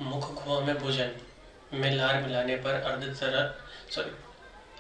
मुख गुहा में भोजन में लार मिलाने पर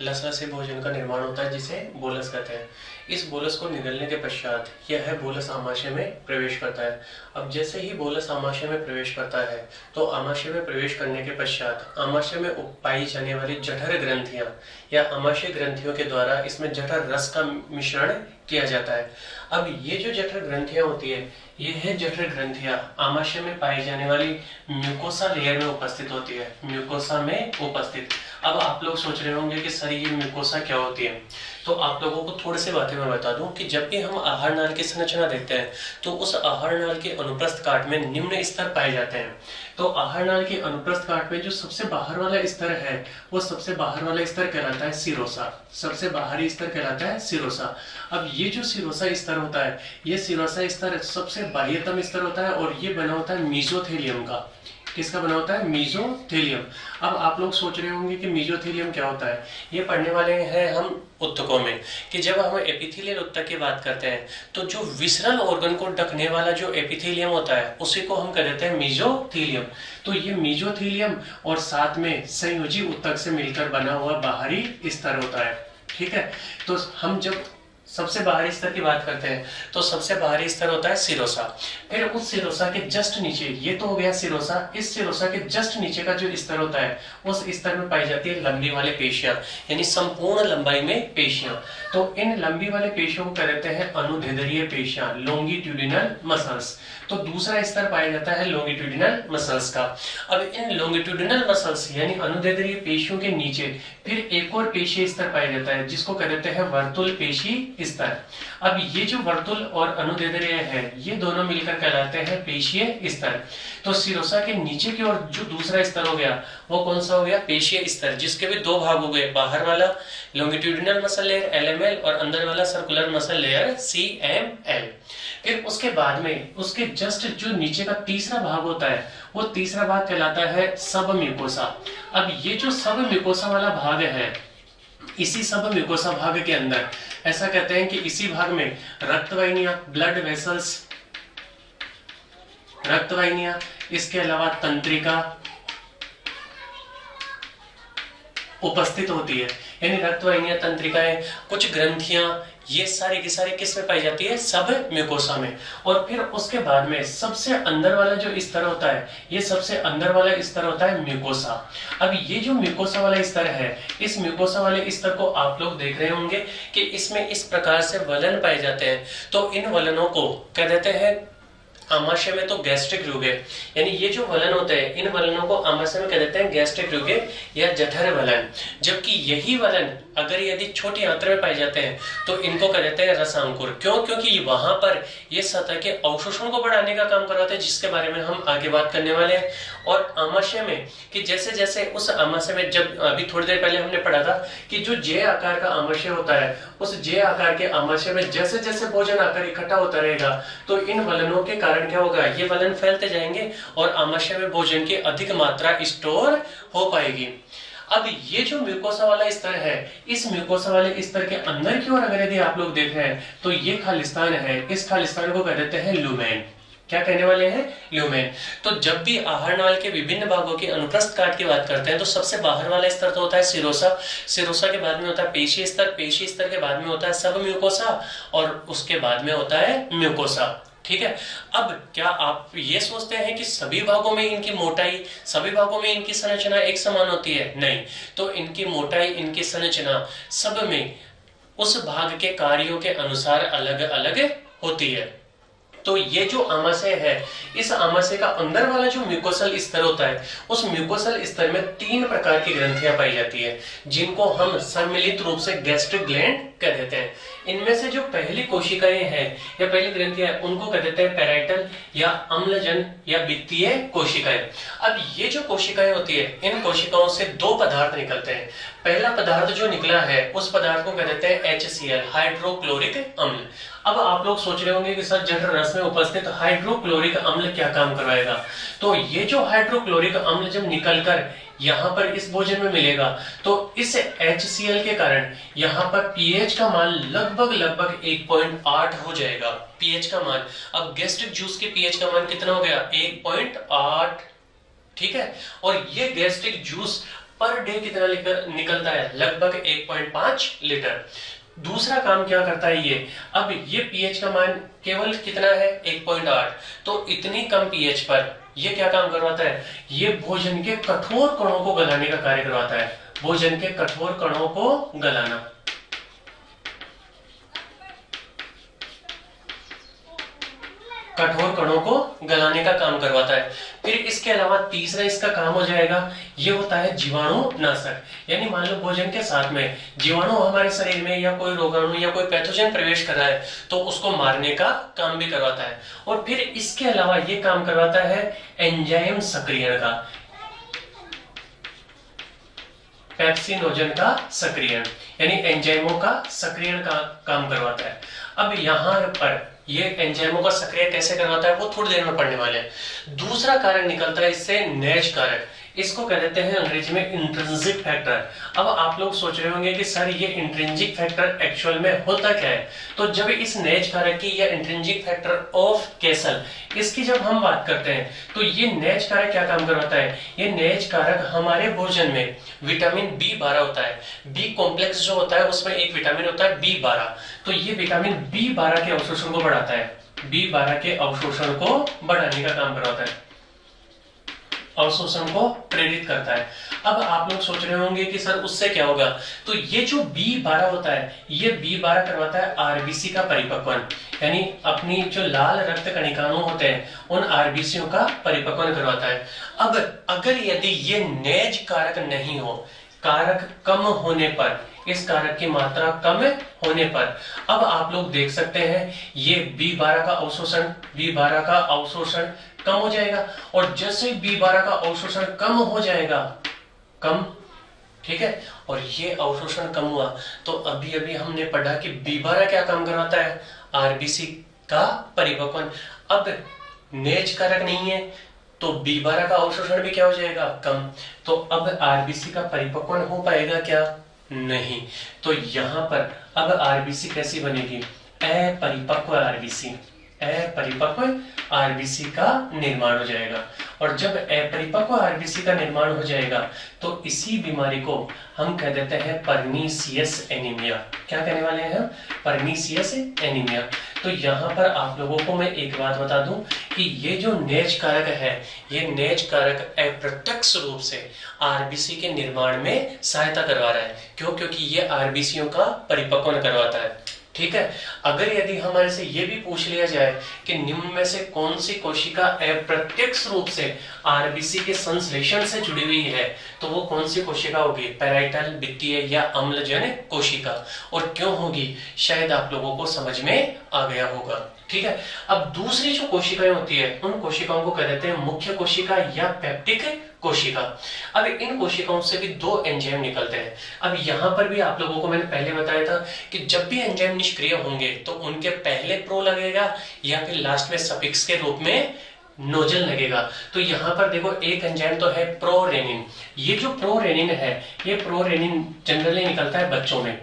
लसला से भोजन का निर्माण होता है, जिसे बोलस कहते हैं। इस बोलस को निगलने के पश्चात यह बोलस आमाशय में प्रवेश करता है। अब जैसे ही बोलस आमाशय में प्रवेश करता है तो आमाशय में प्रवेश करने के पश्चात आमाशय में पाई जाने वाली जठर ग्रंथियां या आमाशय ग्रंथियों के द्वारा इसमें जठर रस का मिश्रण किया जाता है। अब ये जो जठर ग्रंथियां होती है, ये है जठर ग्रंथियां आमाशय में पाई जाने वाली म्यूकोसा लेयर में उपस्थित होती है, म्यूकोसा में उपस्थित। अब आप लोग सोच रहे होंगे कि सर ये म्यूकोसा क्या होती है, तो आप लोगों को थोड़ी सी बातें मैं बता दूं कि जब भी हम आहार नाल की संरचना देखते हैं तो उस आहार नाल के अनुप्रस्थ काट में निम्न स्तर पाए जाते हैं। तो आहार नाल के अनुप्रस्थ काट में जो सबसे बाहर वाला स्तर है, वो सबसे बाहर वाला स्तर कहलाता है सिरोसा। सबसे बाहरी स्तर कहलाता है सिरोसा। अब ये जो सिरोसा स्तर होता है, ये सिरोसा स्तर सबसे बाह्यतम स्तर होता है और ये बना होता है मीजोथेलियम का। किसका बना होता है? मीजोथेलियम। अब आप लोग सोच रहे होंगे कि मीजोथेलियम क्या होता है। ये पढ़ने वाले हैं हम ऊतकों में कि जब हम एपिथेलियल ऊतक की बात करते हैं तो जो विसरल ऑर्गन को ढकने वाला जो एपिथेलियम होता है उसी को हम कह देते हैं मीजोथेलियम। तो ये मीजोथेलियम और साथ में संयोजी ऊतक से मिलकर बना हुआ बाहरी स्तर होता है। ठीक है, तो हम जब सबसे बाहरी स्तर की बात करते हैं तो सबसे बाहरी स्तर होता है सिरोसा। फिर उस सिरोसा के जस्ट नीचे, ये तो हो गया सिरोसा, इस सिरोसा के जस्ट नीचे का जो स्तर होता है उस स्तर में पाई जाती है लंबी वाले पेशियां, यानी संपूर्ण लंबाई में पेशियां। तो इन लंबी वाले पेशियों को कहते हैं अनुदैर्ध्य पेशियां, लॉन्गिट्यूडिनल मसल्स। तो दूसरा स्तर पाया जाता है लॉन्गिट्यूडिनल मसल्स का। अब इन लॉन्गिट्यूडिनल मसल्स यानी अनुदैर्ध्य पेशियों के नीचे फिर एक और पेशीय स्तर पाया जाता है जिसको कहते हैं वर्तुल पेशी स्तर। अब ये जो वर्तुल और अनुदैर्ध्य है, ये दोनों मिलकर कहलाते हैं पेशीय स्तर। तो सिरोसा के नीचे की ओर जो दूसरा स्तर हो गया वो कौन सा हो गया? पेशीय स्तर, जिसके भी दो भाग हो गए, बाहर वाला लॉन्गिट्यूडिनल मसल लेयर एलएमएल और अंदर वाला सर्कुलर मसल लेयर सीएमएल। फिर उसके बाद में उसके जस्ट जो नीचे का तीसरा भाग होता है वो तीसरा भाग कहलाता है सब म्यूकोसा। अब ये जो सब म्यूकोसा वाला भाग है, इसी सब म्यूकोसा भाग के अंदर ऐसा कहते हैं कि इसी भाग में रक्तवाहिनियां, ब्लड वेसल्स, रक्तवाहिनियां, इसके अलावा तंत्रिका उपस्थित होती है। यानी रक्तवाहिनियां, तंत्रिकाएं, कुछ ग्रंथियां, ये सारी की सारी किस में पाई जाती है? सब म्यूकोसा में। और फिर उसके बाद में सबसे अंदर वाला जो स्तर होता है, ये सबसे अंदर वाला स्तर होता है म्यूकोसा। अब ये जो म्यूकोसा वाला स्तर है, इस म्यूकोसा वाले स्तर को आप लोग देख रहे होंगे कि इसमें इस प्रकार से वलन पाए जाते हैं। तो इन वलनों को कह देते हैं आमाशय में तो गैस्ट्रिक रुगे, यानी ये जो वलन होते हैं इन वलनों को आमाशय में कह देते हैं गैस्ट्रिक रुगे या जठर वलन। जबकि यही वलन अगर यदि छोटी आंत्र में पाए जाते हैं तो इनको कह देते हैं रसांकुर। क्यों? क्योंकि वहां पर ये सतह के अवशोषण को बढ़ाने का काम करवाते हैं, जिसके बारे में हम आगे बात करने वाले हैं। और आमाशय में कि जैसे जैसे उस आमाशय में, जब अभी थोड़ी देर पहले हमने पढ़ा था कि जो जे आकार का आमाशय होता है, उस जे आकार के आमाशय में जैसे जैसे भोजन आकर इकट्ठा होता रहेगा तो इन वलनों के कारण क्या होगा? ये वलन फैलते जाएंगे और आमाशय में भोजन की अधिक मात्रा स्टोर हो पाएगी। अब ये जो म्यूकोसा वाला स्तर है, इस म्यूकोसा वाले स्तर के अंदर की ओर अगर यदि आप लोग देख रहे हैं तो ये खालिस्तान है, इस खालिस्तान को कह देते हैं ल्यूमेन। क्या कहने वाले हैं? ल्यूमेन। तो जब भी आहार नाल के विभिन्न भागों की अनुप्रस्थ काट की बात करते हैं तो सबसे बाहर वाला स्तर तो होता है सिरोसा, सिरोसा के बाद में होता है पेशी स्तर, पेशी स्तर के बाद में होता है सब म्यूकोसा और उसके बाद में होता है म्यूकोसा। ठीक है, अब क्या आप ये सोचते हैं कि सभी भागों में इनकी मोटाई, सभी भागों में इनकी संरचना एक समान होती है? नहीं। तो इनकी मोटाई, इनकी संरचना सब में उस भाग के कार्यों के अनुसार अलग अलग होती है। तो ये जो आमाशय है, इस आमाशय का अंदर वाला जो म्यूकोसल स्तर होता है, उस म्यूकोसल स्तर में 3 प्रकार की ग्रंथियां पाई जाती है जिनको हम सम्मिलित रूप से गैस्ट्रिक ग्लैंड कह देते हैं। इनमें से जो पहली कोशिकाएं हैं या पहली ग्रंथियां हैं उनको कह देते हैं पैराइटल या अम्लजन या वित्तीय कोशिकाएं। अब ये जो कोशिकाएं होती है, इन कोशिकाओं से 2 पदार्थ निकलते हैं। पहला पदार्थ जो निकला है उस पदार्थ को कह देते हैं HCl, हाइड्रोक्लोरिक अम्ल। अब आप लोग सोच रहे होंगे कि सर जठर रस में उपस्थित हाइड्रोक्लोरिक अम्ल क्या काम करवाएगा? तो ये जो हाइड्रोक्लोरिक अम्ल जब निकलकर यहाँ पर इस भोजन में मिलेगा तो इस HCl के कारण यहाँ पर पीएच का मान लगभग 1.8 हो जाएगा। पीएच का मान, अब गैस्ट्रिक जूस के पीएच का मान कितना हो गया? 1.8 ठीक है। और ये गैस्ट्रिक जूस पर डे कितना निकलता है, लगभग 1.5 लीटर। दूसरा काम क्या करता है ये, अब ये पीएच का मान केवल कितना है 1.8, तो इतनी कम पीएच पर ये क्या काम करवाता है, ये भोजन के कठोर कणों को गलाने का कार्य करवाता है, भोजन के कठोर कणों को गलाना। कठोर कणों को गलाने का काम करवाता है। फिर इसके अलावा तीसरा इसका काम हो जाएगा, ये होता है जीवाणुनाशक। यानी मान लो भोजन के साथ में जीवाणु हमारे शरीर में या कोई रोगाणु या कोई पैथोजन प्रवेश कर रहा है तो उसको मारने का काम भी करवाता है। और फिर इसके अलावा ये काम करवाता है एंजाइम सक्रियण का, पेप्सिनोजन का सक्रियण, यानी एंजाइमों का सक्रियण का काम करवाता है। अब यहाँ पर ये एंजाइमों का सक्रिय कैसे करवाता है वो थोड़ी देर में पढ़ने वाले हैं। दूसरा कारक निकलता है इससे नेज कारक, इसको कह देते हैं अंग्रेजी में इंट्रिंसिक फैक्टर। अब आप लोग सोच रहे होंगे कि सर ये इंट्रिंसिक फैक्टर एक्चुअल में होता क्या है, तो जब इस नेज कारक की या इंट्रिंसिक फैक्टर ऑफ केसल इसकी जब हम बात करते हैं तो ये नेज कारक क्या काम करवाता है, ये नेज कारक हमारे भोजन में विटामिन B12 होता है, बी कॉम्प्लेक्स जो होता है उसमें एक विटामिन होता है B12, तो ये विटामिन B12 के अवशोषण को बढ़ाता है, B12 के अवशोषण को बढ़ाने का काम करवाता है, अवशोषण को प्रेरित करता है। अब आप लोग सोच रहे होंगे कि सर उससे क्या होगा, तो ये जो B12 होता है ये B12 करवाता है आरबीसी का परिपक्वन, यानी अपनी जो लाल रक्त कणिकाओं होते हैं उन आरबीसीओं का परिपक्वन करवाता है। अब अगर यदि ये नेज कारक नहीं हो, कारक कम होने पर, इस कारक की मात्रा कम होने पर, अब आप लोग देख सकते हैं ये B12 का अवशोषण कम हो जाएगा, और जैसे B12 का अवशोषण कम हो जाएगा, कम, ठीक है, और ये अवशोषण कम हुआ तो अभी अभी हमने पढ़ा कि B12 क्या काम करवाता है, आरबीसी का परिपक्वन। अब नेज कारक नहीं है तो B12 का अवशोषण भी क्या हो जाएगा, कम, तो अब आरबीसी का परिपक्वन हो पाएगा क्या, नहीं। तो यहां पर अब आरबीसी कैसी बनेगी, अपरिपक्व आरबीसी, अपरिपक्व आरबीसी का निर्माण हो जाएगा। और जब अपरिपक्व आरबीसी का निर्माण हो जाएगा तो इसी बीमारी को हम कह देते हैं परनीसियस एनीमिया। क्या कहने वाले हैं हम, परनीसियस एनीमिया। तो यहाँ पर आप लोगों को मैं एक बात बता दूं कि ये जो नेज कारक है, ये नेज कारक अप्रत्यक्ष रूप से आरबीसी के निर्माण में सहायता करवा रहा है। क्यों, क्योंकि ये आरबीसीओं का परिपक्वन करवाता है, ठीक है। अगर यदि हमारे से ये भी पूछ लिया जाए कि निम्न में से कौन सी कोशिका अप्रत्यक्ष रूप से आरबीसी के संश्लेषण से जुड़ी हुई है, तो वो कौन सी कोशिका होगी, पैराइटल, वित्तीय या अम्लजनक कोशिका। और क्यों होगी, शायद आप लोगों को समझ में आ गया होगा, ठीक है। अब दूसरी जो कोशिकाएं होती है उन कोशिकाओं को कह देते हैं मुख्य कोशिका या पेप्टिक कोशिका। अब इन कोशिकाओं से भी दो एंजाइम निकलते हैं। अब यहाँ पर भी आप लोगों को मैंने पहले बताया था कि जब भी एंजाइम निष्क्रिय होंगे तो उनके पहले प्रो लगेगा या फिर लास्ट में सफिक्स के रूप में नोजल लगेगा। तो यहाँ पर देखो एक एंजाइम तो है प्रोरेनिन। ये जो प्रोरेनिन है, ये प्रोरेनिन जनरली निकलता है बच्चों में,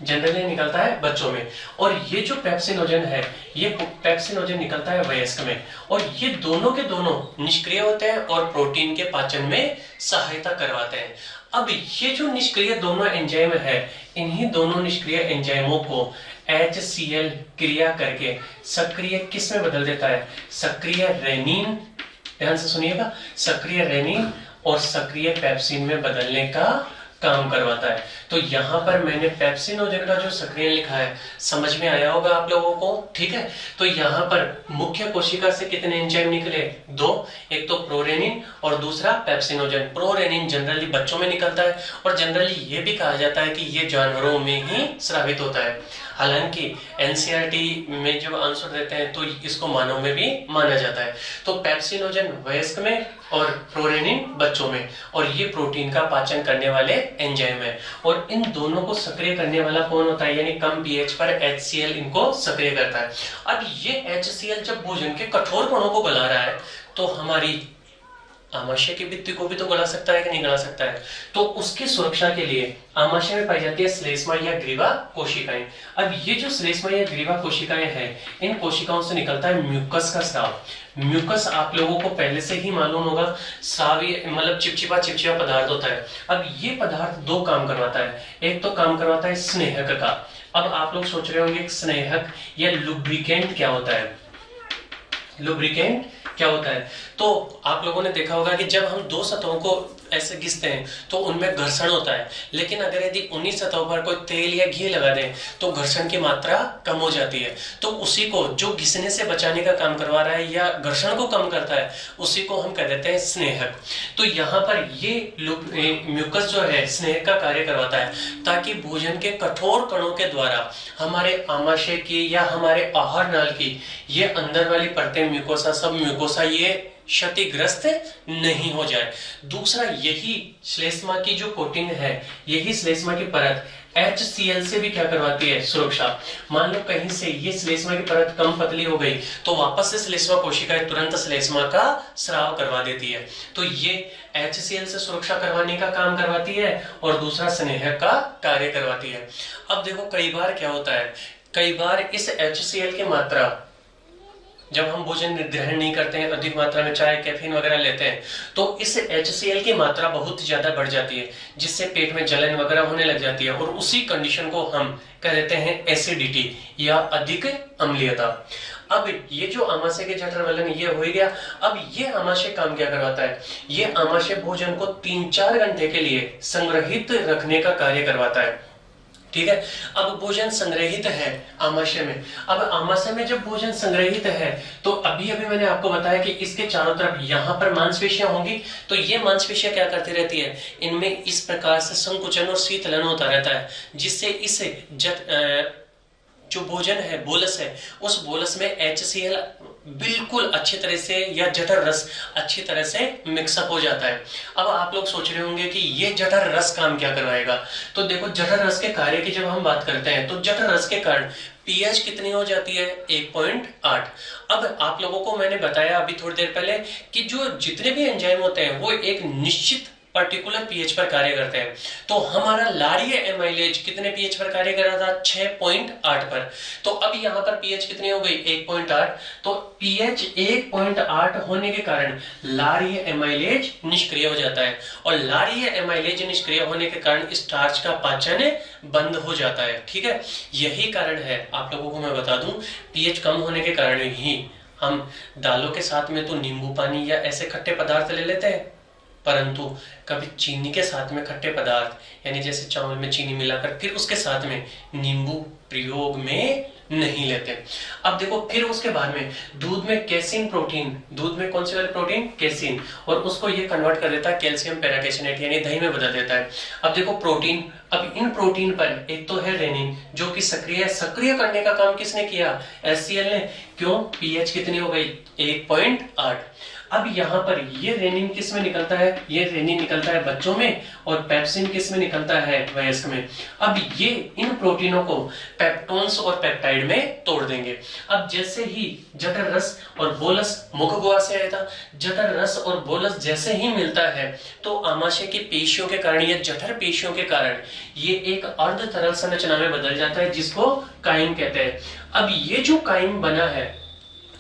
जनरली निकलता है बच्चों में। और ये जो पेप्सिनोजन है, ये पेप्सिनोजन निकलता है वयस्क में। और ये दोनों के दोनों निष्क्रिय होते हैं और प्रोटीन के पाचन में सहायता करवाते हैं। अब ये जो निष्क्रिय दोनों एंजाइम है, इन्हीं दोनों निष्क्रिय एंजाइमों को HCl क्रिया करके सक्रिय किस में बदल देता है, सक्रिय रेनिन, ध्यान से सुनिएगा, सक्रिय रेनिन और सक्रिय पेप्सिन में बदलने का काम करवाता है। तो यहाँ पर मैंने पेप्सिनोजन का जो सक्रिय लिखा है समझ में आया होगा आप लोगों को, ठीक है। तो यहाँ पर मुख्य कोशिका से कितने एंजाइम निकले, दो, एक तो प्रोरेनिन और दूसरा पेप्सिनोजन। प्रोरेनिन जनरली बच्चों में निकलता है और जनरली ये भी कहा जाता है कि ये जानवरों में ही स्रावित होता है। हालांकि एनसीईआरटी में जब आंसर देते हैं तो इसको मानव में भी माना जाता है। तो पेप्सिनोजन वयस्क में और प्रोरेनिन बच्चों में, और ये प्रोटीन का पाचन करने वाले एंजाइम है। और इन दोनों को सक्रिय करने वाला कौन होता है, यानी कम पीएच पर HCl इनको सक्रिय करता है। अब ये HCl जब भोजन के कठोर कणों को गला रहा है तो हमारी आमाशय की भित्ति को भी तो गला सकता है कि नहीं गला सकता है। तो उसकी सुरक्षा के लिए आमाशय में पाई जाती है श्लेष्मा या ग्रीवा कोशिकाएं। अब ये जो श्लेष्मा या ग्रीवा कोशिकाएं हैं, इन कोशिकाओं से निकलता है म्यूकस का स्राव। म्यूकस आप लोगों को पहले से ही मालूम होगा, सावी मतलब चिपचिपा चिपचिपा पदार्थ होता है। अब ये पदार्थ दो काम करवाता है, एक तो काम करवाता है स्नेहक का। अब आप लोग सोच रहे होंगे स्नेहक या लुब्रिकेंट क्या होता है, लुब्रिकेंट क्या होता है। तो आप लोगों ने देखा होगा कि जब हम दो सतहों को ऐसे घिसते हैं तो उनमें घर्षण होता है, लेकिन अगर यदि उन्हीं सतहों पर कोई तेल या घी लगा दें तो घर्षण की मात्रा कम हो जाती है। तो उसी को जो घिसने से बचाने का काम करवा रहा है या घर्षण को कम करता है, उसी को हम कह देते हैं स्नेहक। तो यहाँ पर ये म्यूकस जो है स्नेहक का कार्य करवाता है, ताकि भोजन के कठोर कणों के द्वारा हमारे आमाशय की या हमारे आहार नाल की ये अंदर वाली परतें म्यूकोसा, सब म्यूकोसा ये क्षतिग्रस्त नहीं हो जाए। दूसरा, यही श्लेष्मा की जो कोटिंग है, यही श्लेष्मा की परत HCl से भी क्या करवाती है, सुरक्षा। मान लो कहीं से ये श्लेष्मा की परत कम पतली हो गई तो वापस से श्लेष्मा कोशिकाएं तुरंत श्लेष्मा का स्राव करवा देती है। तो ये HCl से सुरक्षा करवाने का काम करवाती है और दूसरा स्नेहक का कार्य करवाती है। अब देखो कई बार क्या होता है, कई बार इस HCl की मात्रा, जब हम भोजन ग्रहण नहीं करते हैं, अधिक मात्रा में चाय कैफीन वगैरह लेते हैं, तो इस HCl की मात्रा बहुत ज्यादा बढ़ जाती है, जिससे पेट में जलन वगैरह होने लग जाती है, और उसी कंडीशन को हम कह देते हैं एसिडिटी या अधिक अम्लीयता। अब ये जो आमाशय के जठर वलन ये हो गया। अब ये आमाशय काम क्या करवाता है, ये आमाशय भोजन को 3-4 घंटे के लिए संग्रहित रखने का कार्य करवाता है। ठीक है, अब भोजन संग्रहित है आमाशय में। अब आमाशय में जब भोजन संग्रहित है तो अभी अभी मैंने आपको बताया कि इसके चारों तरफ यहाँ पर मांसपेशियां होंगी, तो ये मांसपेशियां क्या करती रहती है, इनमें इस प्रकार से संकुचन और शीतलन होता रहता है, जिससे इस जो भोजन है, बोलस है, उस बोलस में HCl बिल्कुल अच्छी तरह से या जठर रस अच्छी तरह से मिक्सअप हो जाता है। अब आप लोग सोच रहे होंगे कि ये जठर रस काम क्या करवाएगा। तो देखो जठर रस के कार्य की जब हम बात करते हैं तो जठर रस के कारण पीएच कितनी हो जाती है, 1.8। अब आप लोगों को मैंने बताया अभी थोड़ी देर पहले कि जो जितने भी एंजाइम होते हैं वो एक निश्चित पर्टिकुलर पीएच पर कार्य करते हैं। तो हमारा लारीय एमाइलेज कितने पीएच पर कार्य कर रहा था, 6.8 पर। तो अब यहाँ पर पीएच कितनी हो गई, 1.8। तो पीएच 1.8 होने के कारण लारीय एमाइलेज निष्क्रिय हो जाता है, और लारीय एमाइलेज निष्क्रिय होने के कारण स्टार्च का पाचन बंद हो जाता है। ठीक है, यही कारण है, आप लोगों को मैं बता दूं, पीएच कम होने के कारण ही हम दालों के साथ में तो नींबू पानी या ऐसे खट्टे पदार्थ ले लेते हैं, परंतु कभी चीनी के साथ में खट्टे पदार्थ यानी जैसे चावल में चीनी मिलाकर फिर उसके साथ में नींबू प्रयोग में नहीं लेते। अब देखो फिर उसके बाद में दूध में कैसीन प्रोटीन, दूध में कौन सी वाली प्रोटीन, कैसीन, और उसको ये कन्वर्ट कर देता है कैल्शियम पेराकेसिनेट यानी दही में बदल देता है। अब देखो प्रोटीन, अब इन प्रोटीन पर एक तो है रेनिन जो कि सक्रिय करने का काम किसने किया, HCl ने। क्यों, पीएच कितनी हो गई, 1.8। अब यहाँ पर ये रेनिन किस में निकलता है, ये रेनिन निकलता है बच्चों में, और पेप्सिन किस में निकलता है, वयस्क में। अब ये इन प्रोटीनों को पेप्टोन्स और पेप्टाइड में तोड़ देंगे। अब जैसे ही जठर रस और बोलस, मुख गुहा से आया था, जठर रस और बोलस जैसे ही मिलता है तो आमाशय की पेशियों के कारण या जठर पेशियों के कारण ये एक अर्ध तरल संरचना में बदल जाता है, जिसको काइम कहते हैं। अब ये जो काइम बना है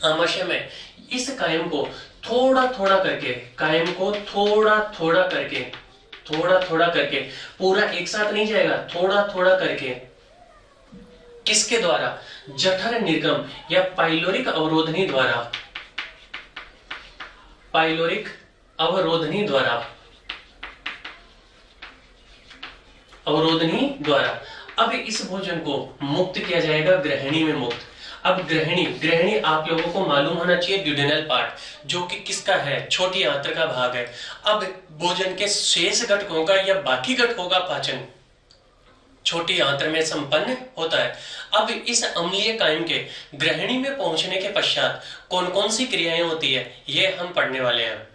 आमाशय में, इस काइम को थोड़ा थोड़ा करके, कायम को थोड़ा थोड़ा करके पूरा एक साथ नहीं जाएगा, थोड़ा थोड़ा करके, किसके द्वारा, जठर निर्गम या पाइलोरिक अवरोधनी द्वारा, पाइलोरिक अवरोधनी द्वारा अब इस भोजन को मुक्त किया जाएगा, ग्रहणी में मुक्त। अब ग्रहणी आप लोगों को मालूम होना चाहिए, ड्यूडेनल पार्ट, जो कि किसका है, छोटी आंत्र का भाग है। अब भोजन के शेष घटकों का या बाकी घटकों का पाचन छोटी आंत्र में संपन्न होता है। अब इस अम्लीय कायम के ग्रहणी में पहुंचने के पश्चात कौन कौन सी क्रियाएं होती है, ये हम पढ़ने वाले हैं।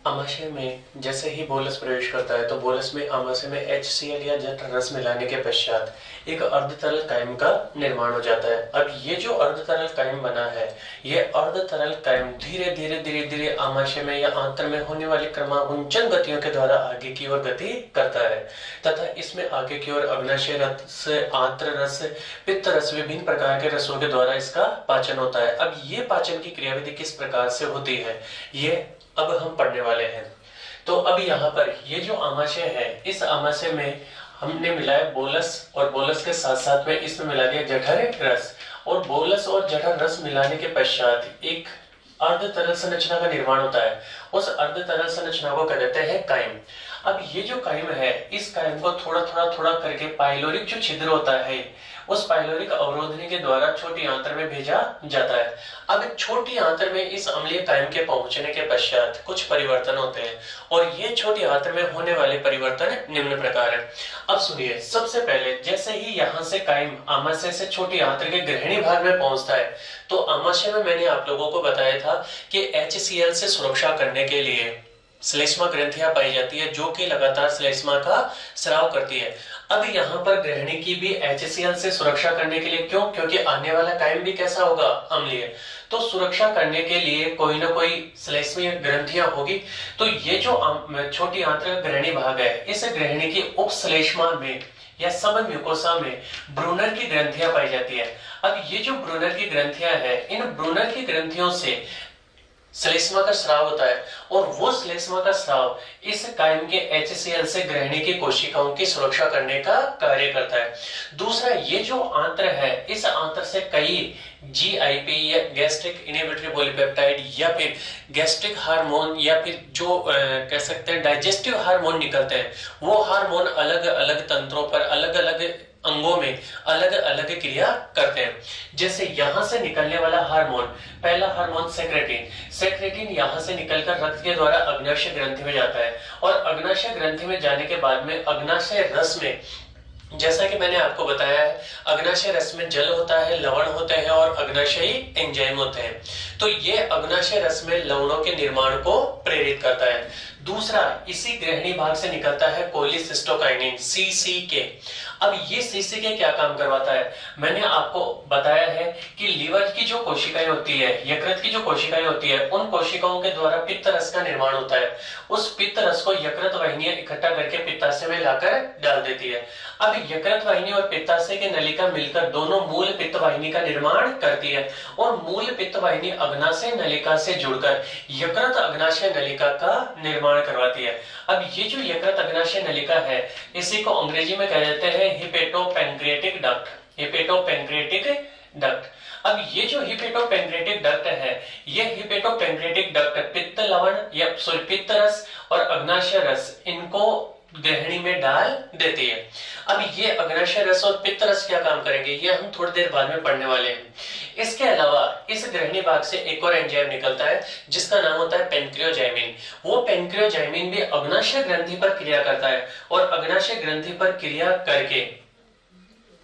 आमाशय में जैसे ही बोलस प्रवेश करता है तो बोलस में आमाशय में HCl या जठर रस मिलाने के पश्चात एक अर्धतरल कायम का निर्माण हो जाता है। अब ये जो अर्धतरल कायम बना है, ये अर्धतरल कायम धीरे धीरे धीरे धीरे आमाशय में या आंत्र में होने वाली क्रमागुंचन गतियों के द्वारा आगे की ओर गति करता है तथा इसमें आगे की ओर अग्नाशय रस, आंत्र रस, पित्त रस, विभिन्न प्रकार के रसों के द्वारा इसका पाचन होता है। अब ये पाचन की क्रियाविधि किस प्रकार से होती है, ये अब हम पढ़ने वाले हैं। तो अब यहाँ पर ये जो आमाशय है, इस आमाशय में हमने मिलाया बोलस और बोलस के साथ साथ में इसमें मिला दिया जठर रस, और बोलस और जठर रस मिलाने के पश्चात एक अर्धतरल संरचना का निर्माण होता है। उस अर्धतरल संरचना को कहते हैं कायम। अब ये जो कायम है, इस कायम को थोड़ा थोड़ा थोड़ा करके पाइलोरिक जो छिद्र होता है, उस पाइलोरिक अवरोधनी के द्वारा छोटी आंत्र में भेजा जाता है। अब छोटी आंत्र में इस अम्लीय कायम के पहुंचने के पश्चात कुछ परिवर्तन होते हैं, और ये छोटी आंत्र में होने वाले परिवर्तन निम्न प्रकार है। अब सुनिए, सबसे पहले जैसे ही यहाँ से कायम आमाशय से छोटी आंत्र के ग्रहणी भाग में पहुंचता है, तो आमाशय में मैंने आप लोगों को बताया था कि HCl से सुरक्षा करने के लिए श्लेष्मा ग्रंथियां पाई जाती है, जो कि लगातार श्लेष्मा का स्राव करती है। अब यहाँ पर ग्रहणी की भी HCl से सुरक्षा करने के लिए, क्यों? क्योंकि आने वाला कायम भी कैसा होगा? अम्लीय। तो सुरक्षा करने के लिए कोई ना कोई श्लेष्मीय ग्रंथियां होगी। तो ये जो छोटी आंत्र ग्रहणी भाग है, इस ग्रहणी की उपश्लेष्मा में या सब म्यूकोसा में ब्रूनर की ग्रंथियां पाई जाती है। अब ये जो ब्रूनर की ग्रंथियां हैं, इन ब्रूनर की ग्रंथियों से श्लेष्मा का स्राव होता है, और वो श्लेष्मा का स्राव इस कायम के HCl से ग्रहणी की कोशिकाओं की सुरक्षा करने का कार्य करता है। दूसरा, ये जो आंत्र है, इस आंत्र से कई GIP या गैस्ट्रिक इनहिबिटरी पॉलीपेप्टाइड या फिर गैस्ट्रिक हार्मोन या फिर जो कह सकते हैं डाइजेस्टिव हार्मोन निकलते हैं। वो हार्मोन अलग अलग तंत्रों पर, अलग अलग अंगों में अलग अलग क्रिया करते हैं। जैसे यहां से निकलने वाला हार्मोन, पहला हार्मोन सेक्रेटिन, सेक्रेटिन यहां से निकलकर रक्त के द्वारा अग्नाशय ग्रंथि में जाता है, और अग्नाशय ग्रंथि में जाने के बाद में अग्नाशय रस में, जैसा कि मैंने आपको बताया है, अग्नाशय रस में जल होता है, लवण होते हैं और अग्नाशयी एंजाइम होते हैं। तो ये अग्नाशय रस में लवणों के निर्माण को प्रेरित करता है। दूसरा, इसी ग्रहणी भाग से निकलता है कोलिसिस्टोकाइनिन CCK। अब ये CCK क्या काम करवाता है? मैंने आपको बताया है कि लीवर की जो कोशिकाएं होती है, यकृत की जो कोशिकाएं होती है, उन कोशिकाओं के द्वारा पित्त रस का निर्माण होता है। उस पित्त रस को यकृत वाहिनियां इकट्ठा करके पित्ताशय में लाकर डाल देती है। अब यकृत वाहिनी और पित्ताशय की नलिका मिलकर दोनों मूल पित्त वाहिनी का निर्माण करती है, और मूल पित्त वाहिनी अग्नाशय नलिका से जुड़कर यकृत अग्नाशय नलिका का निर्माण करवाती है। अब ये जो यकृत अग्नाशय नलिका है, इसी को अंग्रेजी में कह देते हैं हिपेटोपैंक्रियाटिक डक्ट, हिपेटोपैंक्रियाटिक डक्ट। अब ये जो हिपेटोपैंक्रियाटिक डक्ट है, ये हिपेटोपैंक्रियाटिक डक्ट पित्त लवण या पित्त रस और अग्नाशय रस, इनको ग्रहणी में डाल देती है। अब ये अग्नाशय रस और पित्त रस क्या काम करेंगे, ये हम थोड़ी देर बाद में पढ़ने वाले हैं। इसके अलावा इस ग्रहणी भाग से एक और एंजाइम निकलता है, जिसका नाम होता है पेनक्रियोजाइमिन। वो पेनक्रियोजाइमिन भी अग्नाशय ग्रंथि पर क्रिया करता है, और अग्नाशय ग्रंथि पर क्रिया करके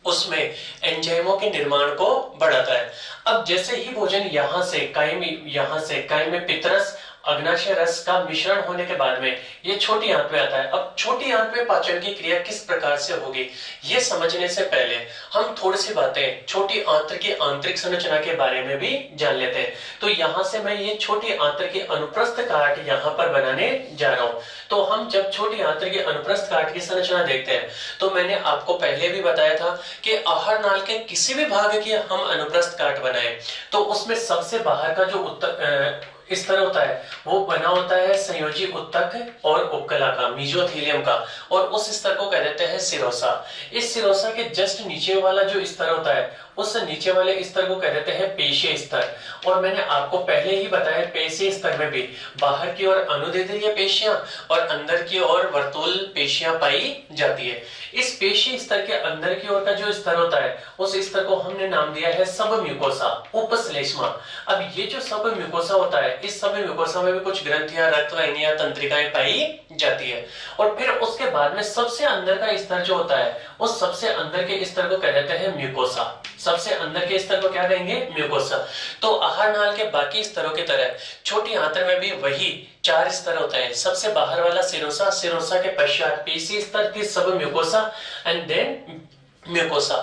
उसमें एंजाइमों के निर्माण को बढ़ाता है। अब जैसे ही भोजन यहाँ से कायम में पित्तरस अग्नाशय रस का मिश्रण होने के बाद में ये छोटी आंत में आता है। अब छोटी आंत में पाचन की क्रिया किस प्रकार से होगी, ये समझने से पहले हम थोड़ी सी बातें छोटी आंत्र की आंतरिक संरचना के बारे में भी जान लेते हैं। तो यहाँ से मैं ये छोटी आंत्र की अनुप्रस्थ काट यहाँ पर बनाने जा रहा हूँ। तो हम जब छोटी आंत्र की अनुप्रस्थ काट की संरचना देखते हैं, तो मैंने आपको पहले भी बताया था कि आहार नाल के किसी भी भाग की हम अनुप्रस्थ काट बनाए, तो उसमें सबसे बाहर का जो स्तर होता है वो बना होता है संयोजी उत्तक और उपकला का, मीजोथेलियम का, और उस स्तर को कह देते हैं सिरोसा। इस सिरोसा के जस्ट नीचे वाला जो स्तर होता है, उस नीचे वाले स्तर को कह देते हैं पेशीय स्तर। और मैंने आपको पहले ही बताया, पेशीय स्तर में भी बाहर की ओर अनुदैर्ध्य पेशियां और अंदर की ओर वर्तुल पेशियां पाई जाती है। इस पेशीय स्तर के अंदर की ओर का जो स्तर होता है, उस स्तर को हमने नाम दिया है सब म्यूकोसा, उपश्लेष्मा। अब ये जो सब म्यूकोसा होता है, इस सब म्यूकोसा में भी कुछ ग्रंथियां, रक्तवाहिनियां, तंत्रिकाएं पाई जाती है। और फिर उसके बाद में सबसे अंदर का स्तर जो होता है, उस सबसे अंदर के स्तर को कह देते हैं म्यूकोसा। सबसे अंदर के स्तर को क्या कहेंगे? म्यूकोसा। तो आहार नाल के बाकी स्तरों की तरह छोटी आंत्र में भी वही 4 स्तर होता है। सबसे बाहर वाला सिरोसा, सिरोसा के पश्चात पेशी स्तर, फिर सब म्यूकोसा एंड देन म्यूकोसा।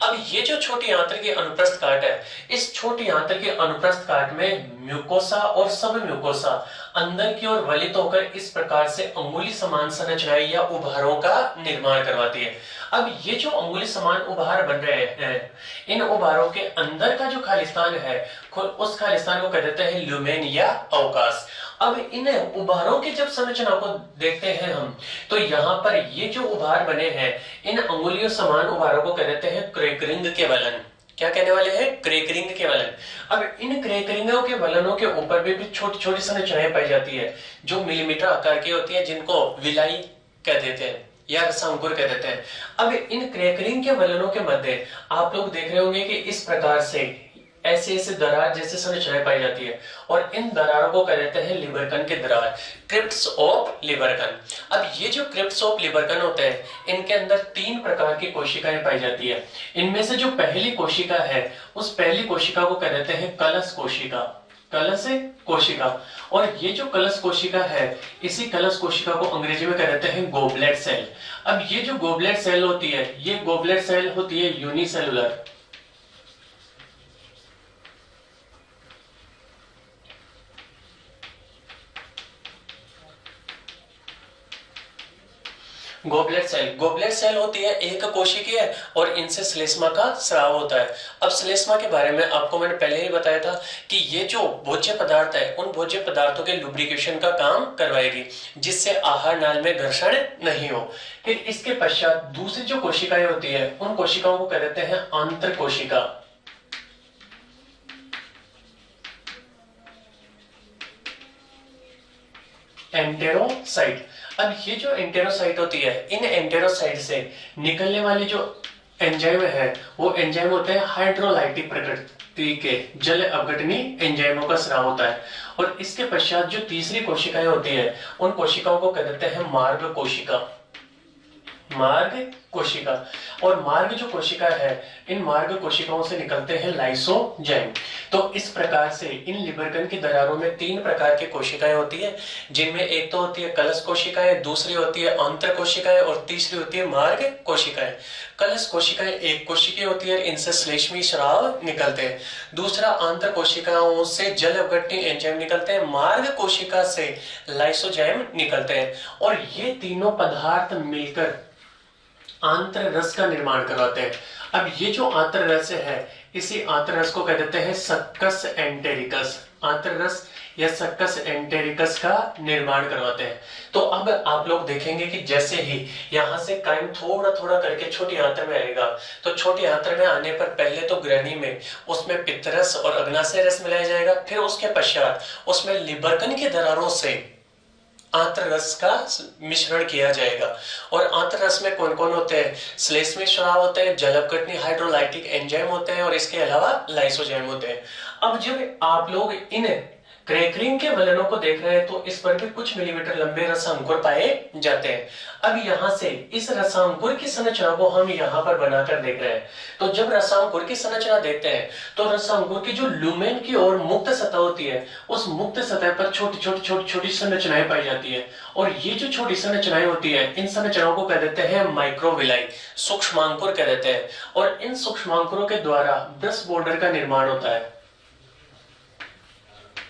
अब ये जो छोटी आंत्र की अनुप्रस्थ काट है, इस छोटी आंत्र के अनुप्रस्थ काट में म्यूकोसा और सब म्यूकोसा अंदर की ओर वलित होकर इस प्रकार से अंगुली समान संरचनाएं या उभारों का निर्माण करवाती है। अब ये जो अंगुली समान उभार बन रहे हैं, इन उभारों के अंदर का जो खालिस्तान है, उस खालिस्तान को कह देते हैं ल्यूमेन या अवकाश। अब इन उभारों की जब संरचना को देखते हैं हम, तो यहाँ पर ये जो उभार बने हैं, इन अंगुलियों समान उभारों को कह देते हैं क्रेकरिंग के वलन। क्या कहने वाले हैं? क्रेकरिंग के वलन। अब इन क्रेकरिंगों के वलनों के ऊपर भी छोटी छोटी संरचनाएं पाई जाती है, जो मिलीमीटर आकार की होती है, जिनको विलाई कह देते हैं या रसांकुर कह देते हैं। अब इन क्रेकरिंग के वलनों के मध्य आप लोग देख रहे होंगे कि इस प्रकार से ऐसे ऐसे दरार जैसे संरचनाएं पाई जाती है, और इन दरारों को कह देते हैं लिबरकन के दरार, क्रिप्ट्स ऑफ लिबरकन। अब ये जो क्रिप्ट्स ऑफ लिबरकन होते हैं, इनके अंदर 3 प्रकार की कोशिकाएं पाई जाती है। इनमें से जो पहली कोशिका है, उस पहली कोशिका को कह देते हैं कलश कोशिका। कलश कोशिका। और ये जो कलश कोशिका है, इसी कलश कोशिका को अंग्रेजी में कह देते हैं गोबलेट सेल। अब ये जो गोबलेट सेल होती है, ये गोबलेट सेल होती है यूनिसेलुलर। गोबलेट सेल होती है एक कोशिकीय, और इनसे श्लेष्मा का स्राव होता है। अब श्लेष्मा के बारे में आपको मैंने पहले ही बताया था कि ये जो भोज्य पदार्थ है, उन भोज्य पदार्थों के लुब्रिकेशन का काम करवाएगी, जिससे आहार नाल में घर्षण नहीं हो। फिर इसके पश्चात दूसरी जो कोशिकाएं होती है, उन कोशिकाओं को कह देते हैं आंतर कोशिका। एंटेरोसाइट। अब ये जो एंटेरोसाइट होती है, इन एंटेरोसाइट से निकलने वाली जो एंजाइम है, वो एंजाइम होते हैं हाइड्रोलाइटिक प्रकृति के जल अपघटनी एंजाइमों का स्राव होता है। और इसके पश्चात जो तीसरी कोशिकाएं होती है, उन कोशिकाओं को कह देते हैं मार्ग कोशिका। मार्ग कोशिका। और मार्ग जो कोशिका है, इन मार्ग कोशिकाओं से निकलते हैं लाइसोजाइम। तो इस प्रकार से इन लिबरकन की दरारों में 3 प्रकार की कोशिकाएं होती है, जिनमें एक तो होती है कलश कोशिकाएं, दूसरी होती है आंतर कोशिकाएं, और तीसरी होती है मार्ग कोशिकाएं। कलश कोशिकाएं एक कोशिकीय होती है, इनसे श्लेष्मी स्राव निकलते हैं। दूसरा, आंतर कोशिकाओं से जल अपघटनी एंजाइम निकलते हैं, मार्ग कोशिका से लाइसोजाइम निकलते हैं। और ये तीनों पदार्थ मिलकर आंतर रस का निर्माण करवाते हैं। अब ये जो आंतर रस है, इसी आंतर रस को कह देते हैं सक्कस एंटेरिकस। आंतर रस या सक्कस एंटेरिकस का निर्माण करवाते हैं। तो अब आप लोग देखेंगे कि जैसे ही यहाँ से कायम थोड़ा थोड़ा करके छोटी आंत्र में आएगा, तो छोटी आंत्र में आने पर पहले तो ग्रहणी में उसमें पित्तरस और अग्नाशय रस मिलाया जाएगा, फिर उसके पश्चात उसमें लिबरकन की दरारों से आंत्र रस का मिश्रण किया जाएगा। और आंत्र रस में कौन कौन होते हैं? श्लेष्मी स्राव होते हैं, जल अपघटनी हाइड्रोलाइटिक एंजाइम होते हैं, और इसके अलावा लाइसोजाइम होते हैं। अब जब आप लोग इन क्रैकरिंग के वलनों को देख रहे हैं, तो इस पर भी कुछ मिलीमीटर लंबे रसांकुर पाए जाते हैं। अब यहाँ से इस रसांकुर की संरचना को हम यहाँ पर बनाकर देख रहे हैं। तो जब रसांकुर की संरचना देखते हैं, तो रसांकुर की जो लुमेन की ओर मुक्त सतह होती है, उस मुक्त सतह पर छोटी छोटी संरचनाएं पाई जाती है। और ये जो छोटी संरचनाएं होती है, इन संरचनाओं को कह देते हैं माइक्रोविलाई, सूक्ष्मांकुर कह देते हैं। और इन सूक्ष्मांकुरों के द्वारा ब्रश बॉर्डर का निर्माण होता है।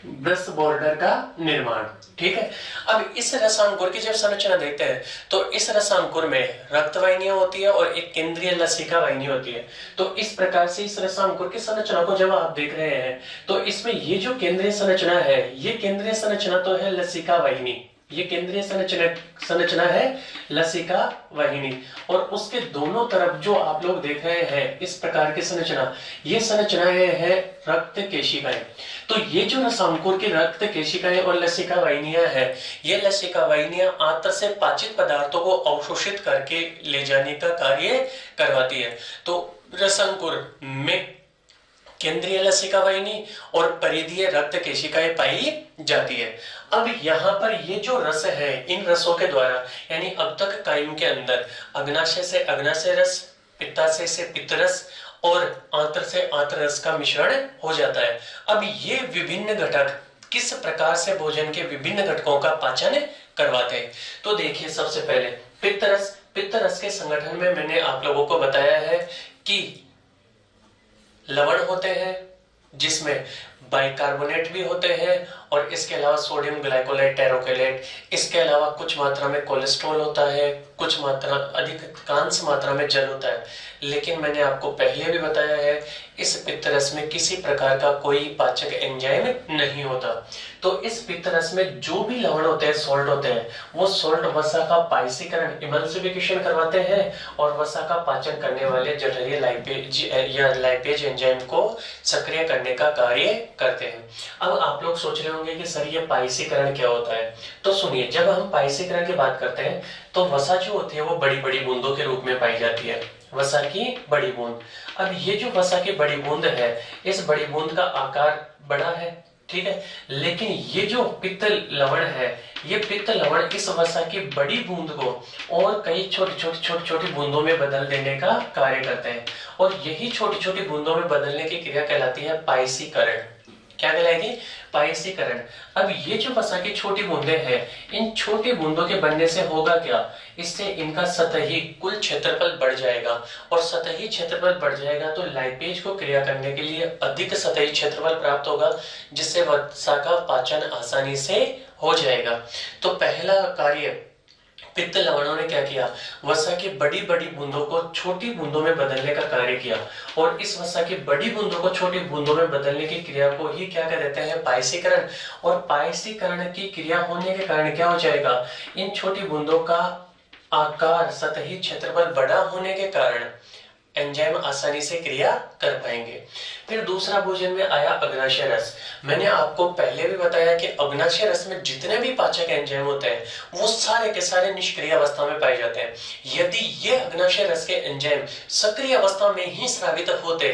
ब्रश बॉर्डर का निर्माण, ठीक है। अब इस रसांकुर की जब संरचना देखते हैं, तो इस रसांकुर में रक्त वाहिनियां होती है और एक केंद्रीय लसिका वाहिनी होती है। तो इस प्रकार से इस रसांकुर की संरचना को जब आप देख रहे हैं, तो इसमें ये जो केंद्रीय संरचना है, ये केंद्रीय संरचना तो है लसिका वाहिनी। ये केंद्रीय संरचना है लसिका वाहिनी। और उसके दोनों तरफ जो आप लोग देख रहे हैं इस प्रकार की संरचना, ये संरचनाएं है रक्त केशिकाएं। तो ये जो रसांकुर की रक्त केशिकाएं और लसिका वाहिनियां है, ये लसिका वाहिनियां आंत्र से पाचित पदार्थों को अवशोषित करके ले जाने का कार्य करवाती है। तो रसांकुर में केंद्रीय लसिका वाहिनी और परिधीय रक्त केशिकाएं पाई जाती है। अब यहाँ पर ये जो रस है, इन रसों के द्वारा यानी अब तक कायम के अंदर अग्नाशय से अग्नाशय रस, पित्ताशय से पित्त रस और आंत्र से आंत्र रस का मिश्रण हो जाता है। अब ये विभिन्न घटक किस प्रकार से भोजन के विभिन्न घटकों का पाचन करवाते हैं। तो देखिए, सबसे पहले पित्त रस के संगठन में मैंने आप लोगों को बताया है कि लवण होते हैं जिसमें बाइकार्बोनेट भी होते हैं और इसके अलावा सोडियम ग्लाइकोलाइट, टेरोकेलेट, इसके अलावा कुछ मात्रा में कोलेस्ट्रॉल होता है, कुछ मात्रा अधिकांश मात्रा में जल होता है। लेकिन मैंने आपको पहले भी बताया है इस पित्त रस में किसी प्रकार का कोई पाचक एंजाइम नहीं होता। तो इस पित्त रस में जो भी लवण होते हैं, सॉल्ट होते हैं, वो सॉल्ट वसा का पाइसीकरण, इमल्सिफिकेशन करवाते हैं और वसा का पाचन करने वाले जठरीय लाइपेज एंजाइम को सक्रिय करने का कार्य करते हैं। अब आप लोग सोच रहे होंगे कि सर ये पाइसीकरण क्या होता है। तो सुनिए, जब हम पाइसीकरण की बात करते हैं तो वसा जो होती है वो बड़ी बड़ी बूंदों के रूप में पाई जाती है, वसा की बड़ी बूंद। अब ये जो वसा की बड़ी बूंद है, इस बड़ी बूंद का आकार बड़ा है, ठीक है, लेकिन ये जो पित्त लवण है, ये पित्त लवण इस वसा की बड़ी बूंद को और कई छोटी छोटी बूंदों में बदल देने का कार्य करते हैं और यही छोटी छोटी बूंदों में बदलने की क्रिया कहलाती है पाइसीकरण। क्या कहलाएगी? पाइसीकरण। अब ये जो वसा की छोटी बूंदें हैं, इन छोटी बूंदों के बनने से होगा क्या? इससे इनका सतही कुल क्षेत्रफल बढ़ जाएगा और सतही क्षेत्रफल बढ़ जाएगा तो लाइपेज को क्रिया करने के लिए अधिक सतही क्षेत्रफल प्राप्त होगा, जिससे वसा का पाचन आसानी से हो जाएगा। तो पहला कार्य पित्त लवणों ने क्या किया? वसा की बड़ी बड़ी बूंदों को छोटी बूंदों में बदलने का कार्य किया और इस वसा की बड़ी बूंदों को छोटी बूंदों में बदलने की क्रिया को ही क्या कह देते हैं? पाइसीकरण। और पाइसीकरण की क्रिया होने के कारण क्या हो जाएगा? इन छोटी बूंदों का आकार, सतही क्षेत्रफल बड़ा होने के कारण एंजाइम आसानी से क्रिया कर पाएंगे। फिर दूसरा भोजन में आया अग्नाशय रस। मैंने आपको पहले भी बताया कि अग्नाशय रस में जितने भी पाचक एंजाइम होते हैं वो सारे के सारे निष्क्रिय अवस्था में पाए जाते हैं। यदि ये अग्नाशय रस के एंजाइम सक्रिय अवस्था में ही स्रावित होते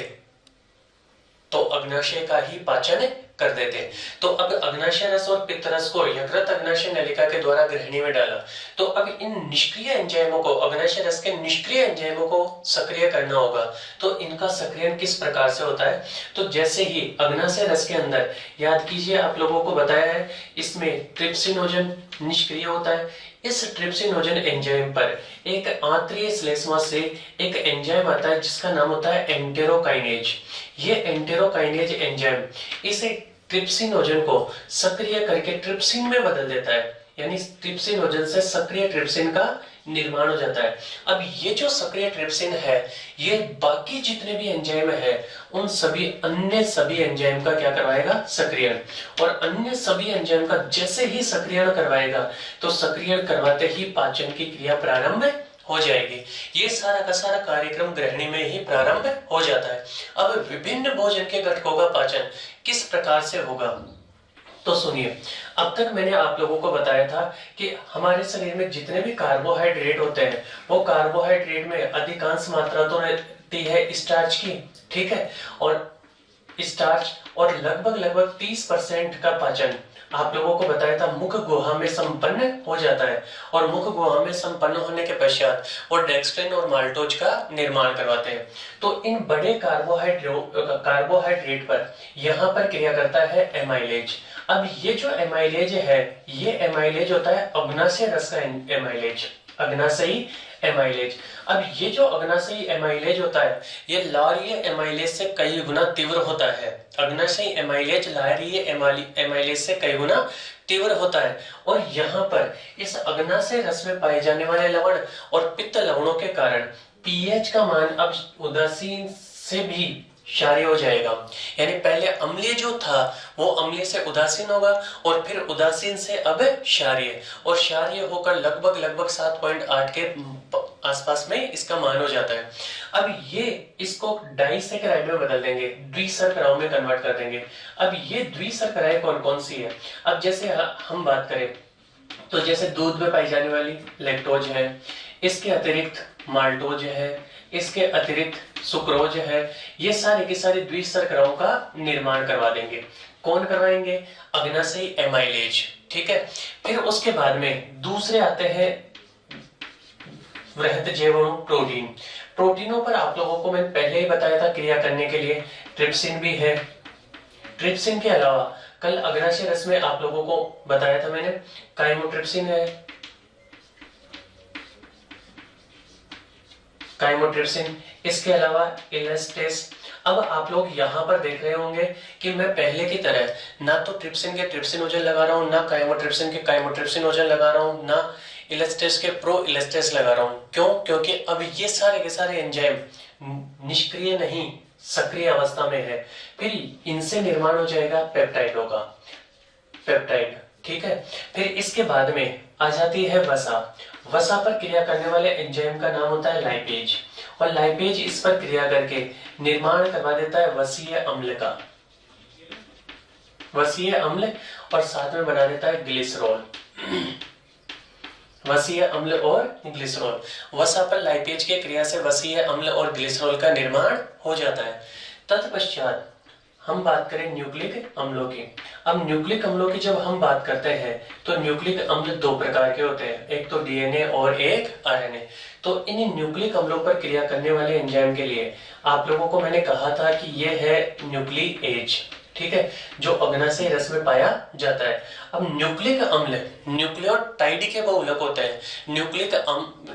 तो अग्नाशय का ही पाचन कर देते। तो अब अग्नाशय रस और पित्त रस को यकृत अग्नाशय नलिका के द्वारा ग्रहणी में डाला। तो अब इन निष्क्रिय एंजाइमों को, अग्नाशय रस के निष्क्रिय एंजाइमों को सक्रिय करना होगा। तो इनका सक्रियण किस प्रकार से होता है? तो जैसे ही अग्नाशय रस के अंदर, याद कीजिए आप लोगों को बताया है, इसमें ट्रिप्सिनोजन निष्क्रिय होता है। इस ट्रिप्सिनोजन एंजाइम पर एक आंतरीय श्लेष्मा से एक एंजाइम आता है जिसका नाम होता है एंटेरोकाइनेज। ये एंटेरोकाइनेज एंजाइम इसे ट्रिप्सिनोजन को सक्रिय करके ट्रिप्सिन में बदल देता है, यानी ट्रिप्सिनोजन से सक्रिय ट्रिप्सिन का निर्माण हो जाता है। अब ये जो सक्रिय ट्रिप्सिन है, ये बाकी जितने भी एंजाइम है उन सभी अन्य सभी एंजाइम का क्या करवाएगा? सक्रियण। और अन्य सभी एंजाइम का जैसे ही सक्रियण करवाएगा तो सक्रियण करवाते ही पाचन की क्रिया प्रारंभ हो जाएगी। ये सारा का सारा कार्यक्रम ग्रहणी में ही प्रारंभ हो जाता है। अब विभिन्न भोजन के घटकों का पाचन किस प्रकार से होगा? तो सुनिए, अब तक मैंने आप लोगों को बताया था कि हमारे शरीर में जितने भी कार्बोहाइड्रेट होते हैं वो कार्बोहाइड्रेट में अधिकांश मात्रा तो रहती है स्टार्च की, ठीक है, और स्टार्च और लगभग 30% का पाचन आप लोगों को बताया था मुख गुहा में संपन्न हो जाता है और मुख गुहा में संपन्न होने के पश्चात वो डेक्स्ट्रिन और माल्टोज का निर्माण करवाते हैं। तो इन बड़े कार्बोहाइड्रेट पर यहाँ पर क्रिया करता है एमाइलेज। अब ये जो एमाइलेज है, ये एमाइलेज होता है अग्नाशय रस का एमाइलेज, अग्नाशयी एमाइलेज। अब ये जो अग्नाशयी एमाइलेज होता है ये लारीय एमाइलेज से कई गुना तीव्र होता है। अग्नाशयी एमाइलेज लारीय एमाइलेज से कई गुना तीव्र होता है और यहाँ पर इस अग्नाशय रस में पाए जाने वाले लवण और पित्त लवणों के कारण पीएच का मान अब उदासीन से भी क्षारीय हो जाएगा। यानी पहले अम्लीय जो था वो अम्लीय से उदासीन होगा और फिर उदासीन से अब क्षारीय, और क्षारीय होकर लगभग 7.8 के आसपास में इसका मान हो जाता है। अब ये इसको डाइसैकेराइड में बदल देंगे, द्विशर्कराओं में कन्वर्ट कर देंगे। अब ये द्विशर्कराएं कौन कौन सी है? अब जैसे हम बात करें तो जैसे दूध में पाई जाने वाली लैक्टोज है, इसके अतिरिक्त माल्टोज है, इसके अतिरिक्त सुक्रोज है, ये सारे के सारे द्विशर्कराओं का निर्माण करवा देंगे। कौन करवाएंगे? अग्नाशयी एमाइलेज। ठीक है। फिर उसके बाद में दूसरे आते हैं वृहत जैव प्रोटीन। प्रोटीनों पर आप लोगों को मैं पहले ही बताया था क्रिया करने के लिए ट्रिप्सिन भी है। ट्रिप्सिन के अलावा कल अग्नाशय रस में आप लोगों को बताया था मैंने, काइमोट्रिप्सिन है, काइमोट्रिप्सिन, इसके अलावा इलेस्टेस। अब आप लोग यहाँ पर देख रहे होंगे कि मैं पहले की तरह ना तो ट्रिप्सिन के ट्रिप्सिनोजन लगा रहा हूँ, ना काइमोट्रिप्सिन के काइमोट्रिप्सिनोजन लगा रहा हूँ, ना इलेस्टेस के प्रो इलेस्टेस लगा रहा हूँ। क्यों? क्योंकि अब ये सारे के सारे एंजाइम निष्क्रिय नहीं, सक्रिय अवस्था में है। फिर इनसे निर्माण हो जाएगा पेप्टाइडों का, पेप्टाइड। ठीक है। फिर इसके बाद में आ जाती है वसा। वसा पर क्रिया करने वाले एंजाइम का नाम होता है लाइपेज, और लाइपेज इस पर क्रिया करके निर्माण करवा देता है वसीय अम्ल का, वसीय अम्ल, और साथ में बना देता है ग्लिसरॉल, वसीय अम्ल और ग्लिसरॉल। वसा पर लाइपेज के क्रिया से वसीय अम्ल और ग्लिसरॉल का निर्माण हो जाता है। तत्पश्चात हम बात करें न्यूक्लिक अम्लों की। अब न्यूक्लिक अम्लों की जब हम बात करते हैं तो न्यूक्लिक अम्ल दो प्रकार के होते हैं, एक तो डीएनए और एक आरएनए। तो इन न्यूक्लिक अम्लों पर क्रिया करने वाले एंजाइम के लिए आप लोगों को मैंने कहा था कि ये है न्यूक्लिएज। ठीक है, जो अग्नाशय रस में पाया जाता है। अब न्यूक्लिक अम्ल न्यूक्लियोटाइड के बहुलक होते हैं।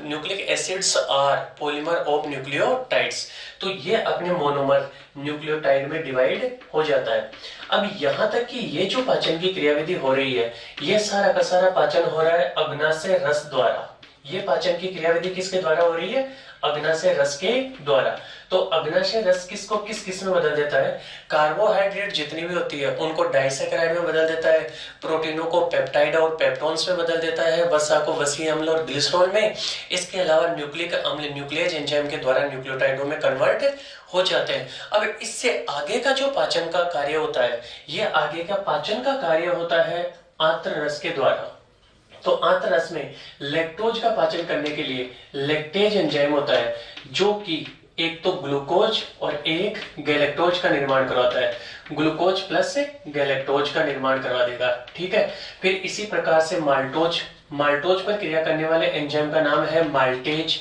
Nucleic acids are polymer of nucleotides. तो ये अपने मोनोमर न्यूक्लियोटाइड में डिवाइड हो जाता है। अब यहाँ तक कि ये जो पाचन की क्रियाविधि हो रही है, ये सारा का सारा पाचन हो रहा है अग्नाशय रस द्वारा। ये पाचन की क्रियाविधि किसके द्वारा हो रही है? अग्नाशय रस के द्वारा। तो अग्नाशय रस किसको किस में बदल देता है? कार्बोहाइड्रेट जितनी भी होती है उनको डाइसैकेराइड में बदल देता है, प्रोटीनों को पेप्टाइड और पेप्टोन्स में बदल देता है, वसा को वसीय अम्ल और ग्लिसरॉल में। इसके अलावा न्यूक्लिक अम्ल न्यूक्लियस एंजाइम के द्वारा न्यूक्लियोटाइडों में कन्वर्ट हो जाते हैं। अब इससे आगे का जो पाचन का कार्य होता है, ये आगे का पाचन का कार्य होता है आंत्र रस के द्वारा। तो आंत्र रस में लैक्टोज का पाचन करने के लिए लैक्टेज एंजाइम होता है, जो कि एक तो ग्लूकोज और एक गैलेक्टोज का निर्माण करवाता है। ग्लूकोज प्लस गैलेक्टोज का निर्माण करवा देगा। ठीक है। फिर इसी प्रकार से माल्टोज पर क्रिया करने वाले एंजाइम का नाम है माल्टेज,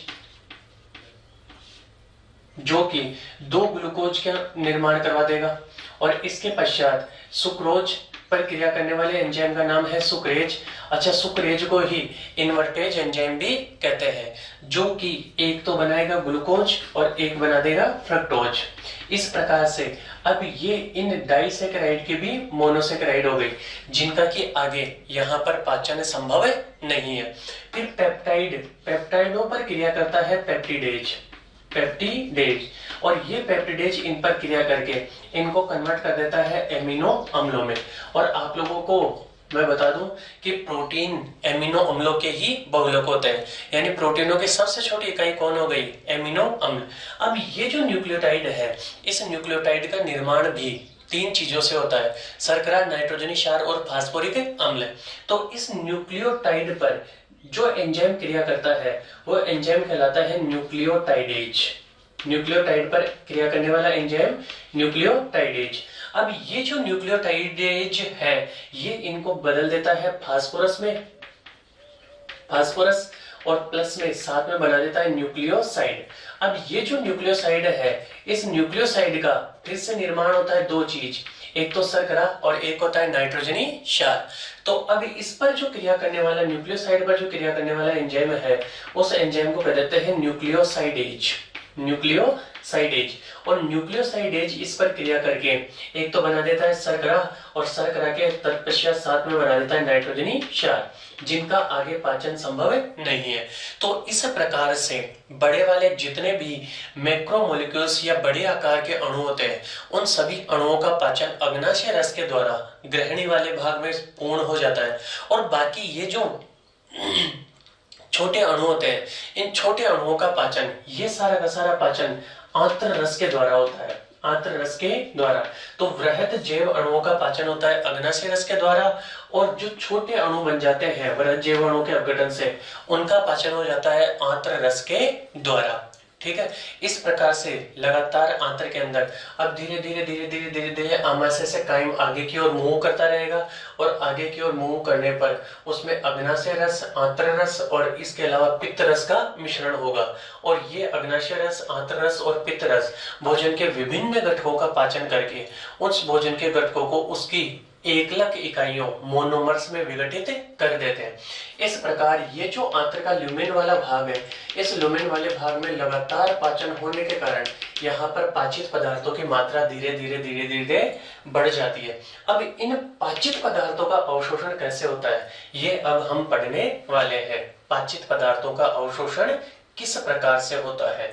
जो कि दो ग्लूकोज का निर्माण करवा देगा। और इसके पश्चात सुक्रोज पर क्रिया करने वाले एंजाइम का नाम है सुक्रेज। अच्छा, सुक्रेज को ही इन्वर्टेज एंजाइम भी कहते हैं, जो कि एक तो बनाएगा ग्लूकोज और एक बना देगा फ्रक्टोज। इस प्रकार से अब ये इन डाइसैकेराइड के भी मोनोसैकेराइड हो गई, जिनका कि आगे यहाँ पर पाचन संभव नहीं है। फिर पेप्टाइडों पर क्रिया करता है पेप्टिडेज, और ये पेप्टिडेज इन पर क्रिया करके इनको कन्वर्ट कर देता है एमिनो अम्लों में। और आप लोगों को मैं बता दूं कि प्रोटीन एमिनो अम्लों के ही बहुलक होते हैं, यानी प्रोटीनों की सबसे छोटी इकाई कौन हो गई? एमिनो अम्ल। अब ये जो न्यूक्लियोटाइड है, इस न्यूक्लियोटाइड का निर्माण भी तीन चीजों से होता है, शर्करा, नाइट्रोजनी क्षार और फास्फोरिक अम्ल। तो इस न्यूक्लियोटाइड पर जो एंजाइम क्रिया करता है वो एंजाइम कहलाता है न्यूक्लियोटाइडेज। न्यूक्लियोटाइड पर क्रिया करने वाला एंजाइम न्यूक्लियोटाइडेज। अब ये जो न्यूक्लियोटाइडेज है, ये इनको बदल देता है फास्फोरस में, फास्फोरस, और प्लस में साथ में बना देता है न्यूक्लियोसाइड। अब ये जो न्यूक्लियोसाइड है, इस न्यूक्लियोसाइड का फिर से निर्माण होता है दो चीज, एक तो शर्करा और एक होता है नाइट्रोजनी क्षार। तो अब इस पर जो क्रिया करने वाला न्यूक्लियोसाइड पर जो क्रिया करने वाला एंजाइम है, उस एंजाइम को कह देते हैं न्यूक्लियोसाइडेज। और न्यूक्लियोसाइडेज इस पर क्रिया करके एक तो बना देता है शर्करा, और शर्करा के तत्पश्चात साथ में बना देता है नाइट्रोजनी क्षार, जिनका आगे पाचन संभव नहीं है। तो इस प्रकार से बड़े वाले जितने भी मैक्रोमोलिक्यूल्स या बड़े आकार के अणु होते हैं, उन सभी अणुओं का पाचन अग्नाशय रस के द्वारा ग्रहणी वाले भाग में पूर्ण हो जाता है। और बाकी ये जो छोटे अणु होते हैं, इन छोटे अणुओं का पाचन, ये सारा का सारा पाचन आंत्र रस के द्वारा होता है। आंत्र रस के द्वारा। तो वृहत जैव अणुओं का पाचन होता है अग्नाशय रस के द्वारा, और जो छोटे अणु बन जाते हैं वृहत जैव अणु के अपघटन से, उनका पाचन हो जाता है आंत्र रस के द्वारा। ठीक है, इस प्रकार से लगातार आंत्र के अंदर अब धीरे धीरे धीरे धीरे धीरे धीरे आमाशय से कायम आगे की ओर मूव करता रहेगा, और आगे की ओर मूव करने पर उसमें अग्नाशय रस, आंत्र रस और इसके अलावा पित्त रस का मिश्रण होगा। और ये अग्नाशय रस, आंत्र रस और पित्त रस भोजन के विभिन्न घटकों का पाचन करके उस भोजन के घटकों को उसकी एकलक इकाइयों मोनोमर्स में विघटित कर देते हैं। इस प्रकार ये जो आंत्र का ल्यूमेन वाला भाग है, इस ल्यूमेन वाले भाग में लगातार पाचन होने के कारण यहाँ पर पाचित पदार्थों की मात्रा धीरे धीरे धीरे धीरे बढ़ जाती है। अब इन पाचित पदार्थों का अवशोषण कैसे होता है, ये अब हम पढ़ने वाले हैं। पाचित पदार्थों का अवशोषण किस प्रकार से होता है।